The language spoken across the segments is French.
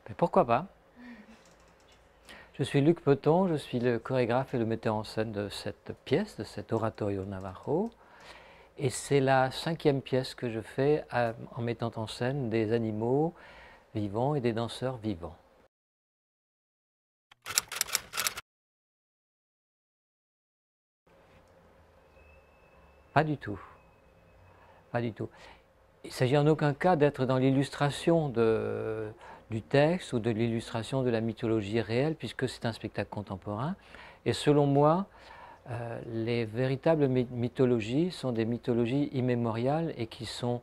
Mais pourquoi pas? Je suis Luc Peton, je suis le chorégraphe et le metteur en scène de cette pièce, de cet Oratorio Navajo. Et c'est la 5e pièce que je fais en mettant en scène des animaux vivants et des danseurs vivants. Pas du tout. Pas du tout. Il ne s'agit en aucun cas d'être dans l'illustration du texte ou de l'illustration de la mythologie réelle, puisque c'est un spectacle contemporain. Et selon moi, les véritables mythologies sont des mythologies immémoriales et qui sont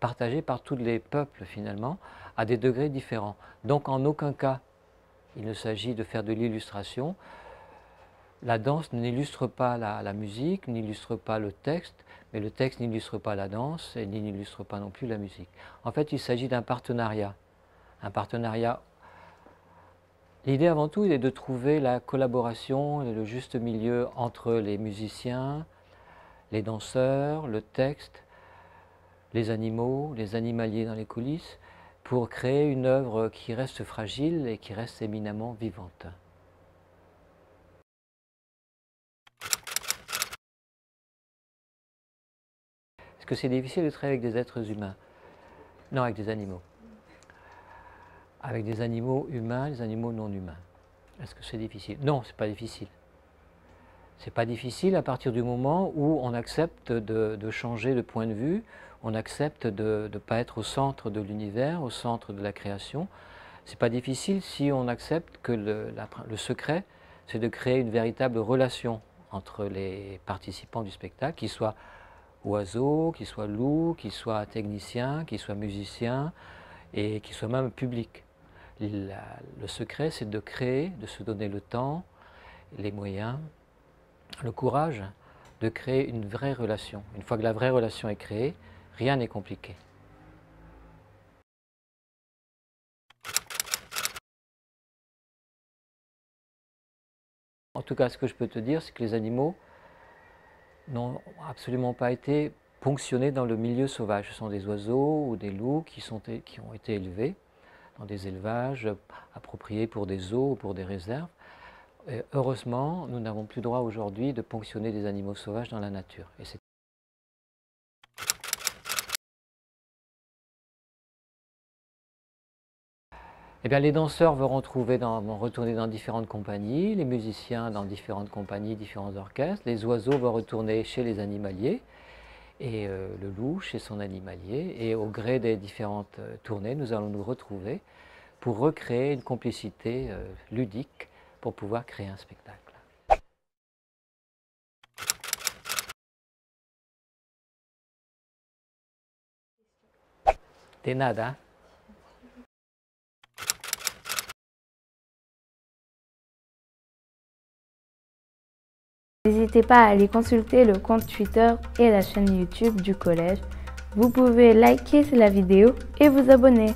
partagées par tous les peuples finalement, à des degrés différents. Donc en aucun cas, il ne s'agit de faire de l'illustration. La danse n'illustre pas la musique, n'illustre pas le texte, mais le texte n'illustre pas la danse et n'illustre pas non plus la musique. En fait, il s'agit d'un partenariat. Un partenariat. L'idée avant tout est de trouver la collaboration et le juste milieu entre les musiciens, les danseurs, le texte, les animaux, les animaliers dans les coulisses, pour créer une œuvre qui reste fragile et qui reste éminemment vivante. Est-ce que c'est difficile de travailler avec des êtres humains? Non, avec des animaux. Avec des animaux humains, des animaux non humains. Est-ce que c'est difficile? Non, c'est pas difficile. C'est pas difficile à partir du moment où on accepte de changer de point de vue, on accepte de ne pas être au centre de l'univers, au centre de la création. C'est pas difficile si on accepte que le secret, c'est de créer une véritable relation entre les participants du spectacle, qu'ils soient oiseaux, qu'ils soient loups, qu'ils soient techniciens, qu'ils soient musiciens et qu'ils soient même publics. Le secret, c'est de créer, de se donner le temps, les moyens, le courage de créer une vraie relation. Une fois que la vraie relation est créée, rien n'est compliqué. En tout cas, ce que je peux te dire, c'est que les animaux n'ont absolument pas été ponctionnés dans le milieu sauvage. Ce sont des oiseaux ou des loups qui ont été élevés dans des élevages appropriés pour des zoos ou pour des réserves. Et heureusement, nous n'avons plus le droit aujourd'hui de ponctionner des animaux sauvages dans la nature. Eh bien, les danseurs vont retourner dans différentes compagnies, les musiciens dans différentes compagnies, différents orchestres, les oiseaux vont retourner chez les animaliers, et le loup chez son animalier, et au gré des différentes tournées, nous allons nous retrouver pour recréer une complicité ludique pour pouvoir créer un spectacle. De nada. N'hésitez pas à aller consulter le compte Twitter et la chaîne YouTube du collège. Vous pouvez liker la vidéo et vous abonner.